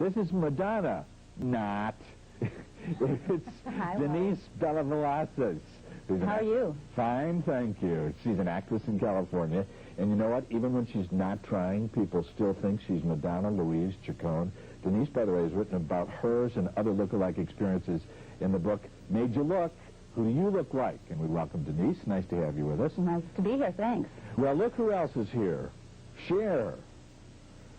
This is Madonna. Not. It's Hi, Denise Bellavelasquez. How are you? Fine, thank you. She's an actress in California. And you know what? Even when she's not trying, people still think she's Madonna Louise Chacon. Denise, by the way, has written about hers and other lookalike experiences in the book, Made You Look. Who do you look like? And we welcome Denise. Nice to have you with us. Nice to be here, thanks. Well, look who else is here. Cher.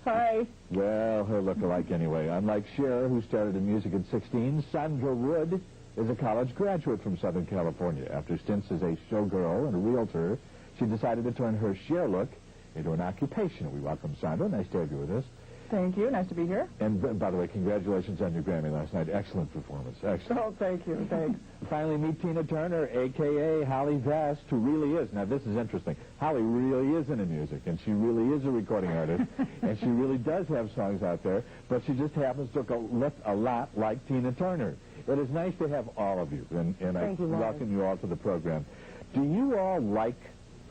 Hi. Well, her lookalike anyway. Unlike Cher, who started in music at 16, Sandra Wood is a college graduate from Southern California. After stints as a showgirl and a realtor, she decided to turn her Cher look into an occupation. We welcome Sandra. Nice to have you with us. Thank you. Nice to be here. And by the way, congratulations on your Grammy last night. Excellent performance. Excellent. Oh, thank you. Thanks. Finally, meet Tina Turner, a.k.a. Holly Vest, who really is. Now, this is interesting. Holly really is into music, and she really is a recording artist, and she really does have songs out there, but she just happens to look a lot like Tina Turner. It is nice to have all of you, and I welcome you all to the program. Do you all like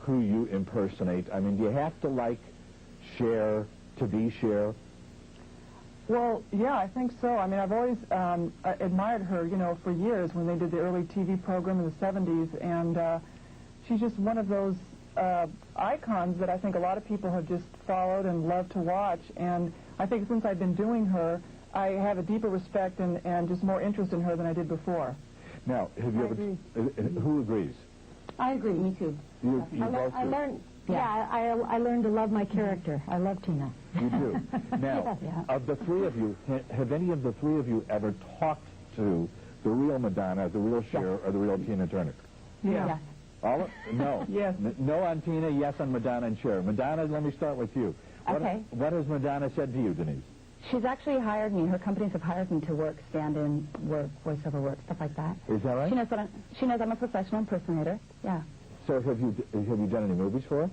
who you impersonate? I mean, do you have to like Cher to be Cher? Well, yeah, I think so. I mean, I've always admired her, you know, for years when they did the early TV program in the 70s, and she's just one of those icons that I think a lot of people have just followed and loved to watch, and I think since I've been doing her, I have a deeper respect and just more interest in her than I did before. Now, have you ever... Who agrees? I agree, me too. You both do? I learned to love my character. I love Tina. You do. Now, of the three of you, have any of the three of you ever talked to the real Madonna, the real Cher, or the real Tina Turner? Yeah. All no. Yes. No on Tina, yes on Madonna and Cher. Madonna, let me start with you. What has Madonna said to you, Denise? She's actually hired me. Her companies have hired me to work, stand-in work, voiceover work, stuff like that. Is that right? She knows I'm a professional impersonator. Yeah. So have you done any movies for her?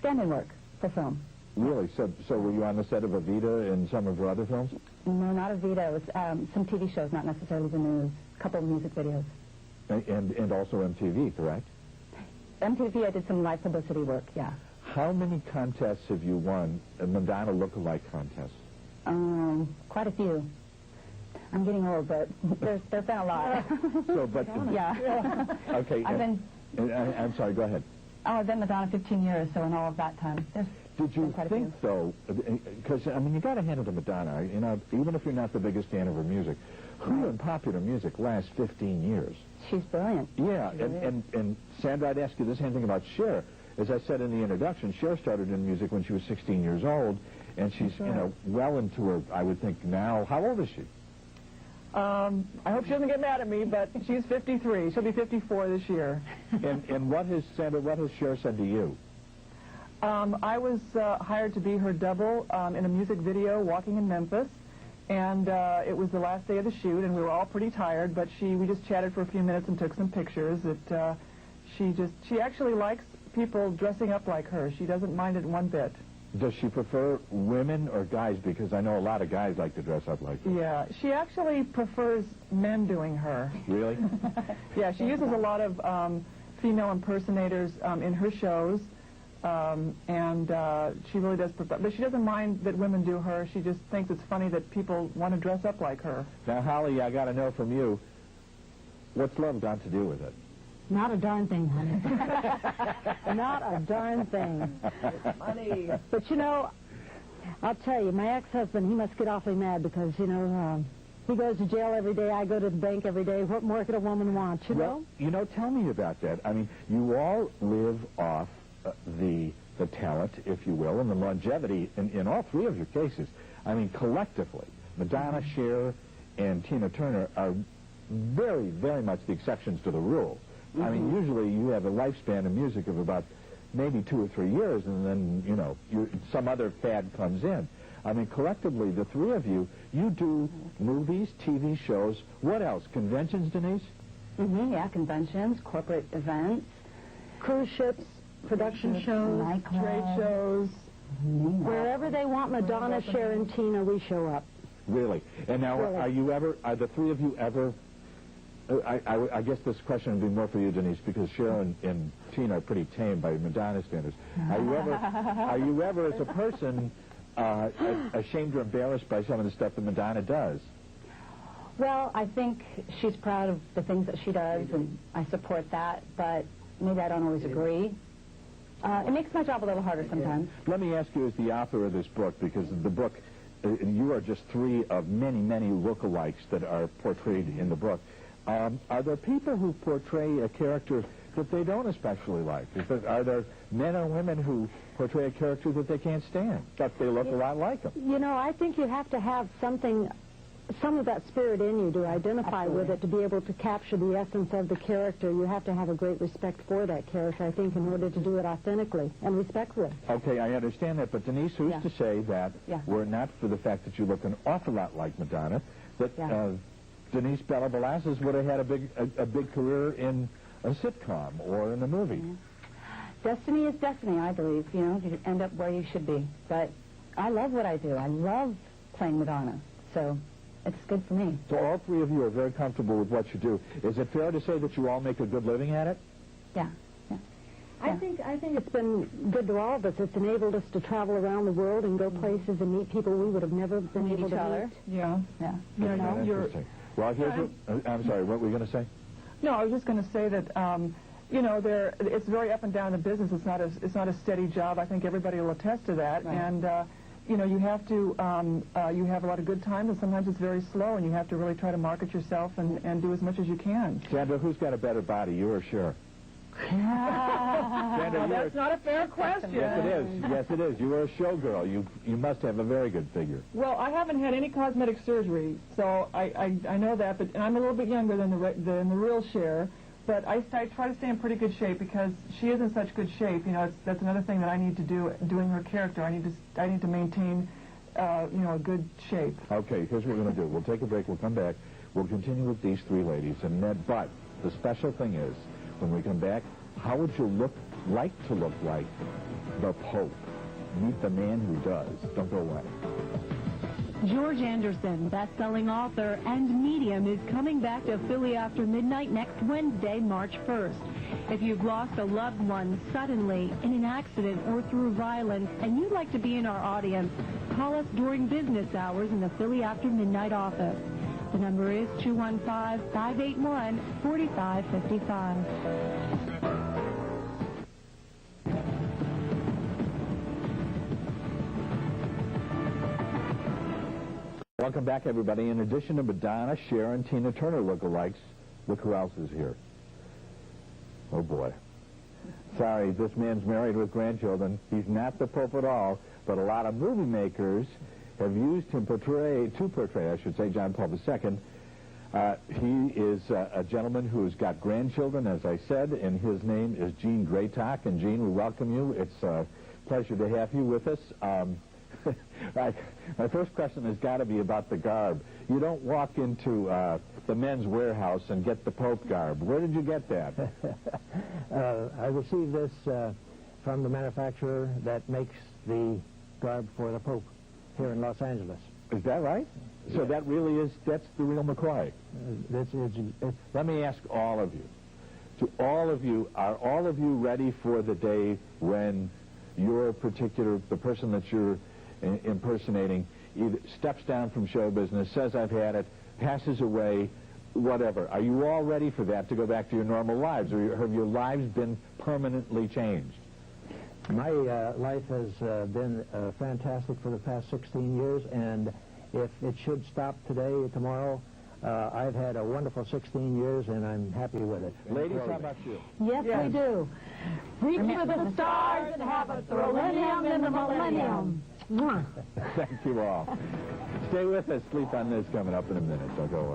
Stand-in work for film. Really? So were you on the set of Evita in some of her other films? No, not Evita. It was some TV shows, not necessarily the news. A couple of music videos. And also MTV, correct? MTV, I did some live publicity work, yeah. How many contests have you won, Madonna lookalike contests? Quite a few. I'm getting old, but there's been a lot. Yeah. Okay. I'm sorry, go ahead. Oh, I've been Madonna 15 years, so in all of that time. Did you think, though, because, I mean, you got to hand it to Madonna, you know, even if you're not the biggest fan of her music, who in popular music lasts 15 years? She's brilliant. Yeah, and Sandra, I'd ask you the same thing about Cher. As I said in the introduction, Cher started in music when she was 16 years old, and she's, you know, well into her, I would think now. How old is she? I hope she doesn't get mad at me, but she's 53. She'll be 54 this year. And what has Cher said to you? I was hired to be her double in a music video, Walking in Memphis, and it was the last day of the shoot, and we were all pretty tired, but we just chatted for a few minutes and took some pictures. She actually likes people dressing up like her. She doesn't mind it one bit. Does she prefer women or guys? Because I know a lot of guys like to dress up like her. Yeah, she actually prefers men doing her. Really? Yeah, she uses a lot of female impersonators in her shows, and she really does prefer. But she doesn't mind that women do her. She just thinks it's funny that people want to dress up like her. Now, Holly, I got to know from you, what's love got to do with it? Not a darn thing, honey. Not a darn thing. It's funny. But, you know, I'll tell you, my ex-husband, he must get awfully mad because, you know, he goes to jail every day, I go to the bank every day. What more could a woman want, you know? Well, you know, tell me about that. I mean, you all live off the talent, if you will, and the longevity in all three of your cases. I mean, collectively, Madonna, Cher, and Tina Turner are very, very much the exceptions to the rule. I mean, usually you have a lifespan of music of about maybe 2 or 3 years, and then, you know, some other fad comes in. I mean, collectively, the three of you, you do movies, TV shows. What else? Conventions, Denise? Yeah, conventions, corporate events, Cruise ships, production shows, trade shows. Wherever they want Madonna, Cher, and Tina, we show up. Really? And now, are the three of you ever... I guess this question would be more for you, Denise, because Cher and Tina are pretty tame by Madonna standards. Are you ever, as a person, ashamed or embarrassed by some of the stuff that Madonna does? Well, I think she's proud of the things that she does, and I support that, but maybe I don't always agree. It makes my job a little harder sometimes. Let me ask you, as the author of this book, because the book, you are just three of many, many lookalikes that are portrayed in the book. Are there people who portray a character that they don't especially like? Are there men or women who portray a character that they can't stand, but they look a lot like them? You know, I think you have to have some of that spirit in you to identify with it, to be able to capture the essence of the character. You have to have a great respect for that character, I think, in order to do it authentically and respectfully. Okay, I understand that, but Denise, who's to say that were it not for the fact that you look an awful lot like Madonna, that Denise Bella Velazquez would have had a big career in a sitcom or in a movie? Destiny is destiny, I believe. You know, you end up where you should be. But I love what I do. I love playing Madonna. So it's good for me. So all three of you are very comfortable with what you do. Is it fair to say that you all make a good living at it? Yeah. I think it's been good to all of us. It's enabled us to travel around the world and go places and meet people we would have never been able to meet. Yeah. You know, interesting. Well, here's I'm sorry, what were you going to say? No, I was just going to say that, you know, it's very up and down in business. It's not a steady job. I think everybody will attest to that. Right. And, you know, you have to, you have a lot of good times, and sometimes it's very slow, and you have to really try to market yourself and do as much as you can. Sandra, who's got a better body, you or Cher? Sandra, that's not a fair question. Yes, it is. Yes, it is. You are a showgirl. You must have a very good figure. Well, I haven't had any cosmetic surgery, so I know that, but and I'm a little bit younger than the real Cher. But I try to stay in pretty good shape because she is in such good shape. You know, that's another thing that I need to do doing her character. I need to maintain, you know, a good shape. Okay, here's what we're going to do. We'll take a break. We'll come back. We'll continue with these three ladies. But the special thing is, when we come back, how would you like to look like the Pope? Meet the man who does. Don't go away. George Anderson, best-selling author and medium, is coming back to Philly After Midnight next Wednesday, March 1st. If you've lost a loved one suddenly in an accident or through violence and you'd like to be in our audience, call us during business hours in the Philly After Midnight office. The number is 215-581-4555. Welcome back, everybody. In addition to Madonna, Cher, and Tina Turner lookalikes, look who else is here. Oh, boy. Sorry, this man's married with grandchildren. He's not the Pope at all, but a lot of movie makers have used him to portray, John Paul II. He is a gentleman who's got grandchildren, as I said, and his name is Gene Graytock. And, Gene, we welcome you. It's a pleasure to have you with us. My first question has got to be about the garb. You don't walk into the men's warehouse and get the Pope garb. Where did you get that? I received this from the manufacturer that makes the garb for the Pope here in Los Angeles. Is that right? Yes. So that really is, that's the real McCoy. Let me ask all of you. To all of you, are all of you ready for the day when the person that you're impersonating either steps down from show business, says I've had it, passes away, whatever? Are you all ready for that, to go back to your normal lives, or have your lives been permanently changed? My life has been fantastic for the past 16 years, and if it should stop today or tomorrow, I've had a wonderful 16 years, and I'm happy with it. Ladies, how about you? Yes, we do. Reach for the stars and have a thrillenium in the millennium. Thank you all. Stay with us. Sleep on This coming up in a minute. Don't go away.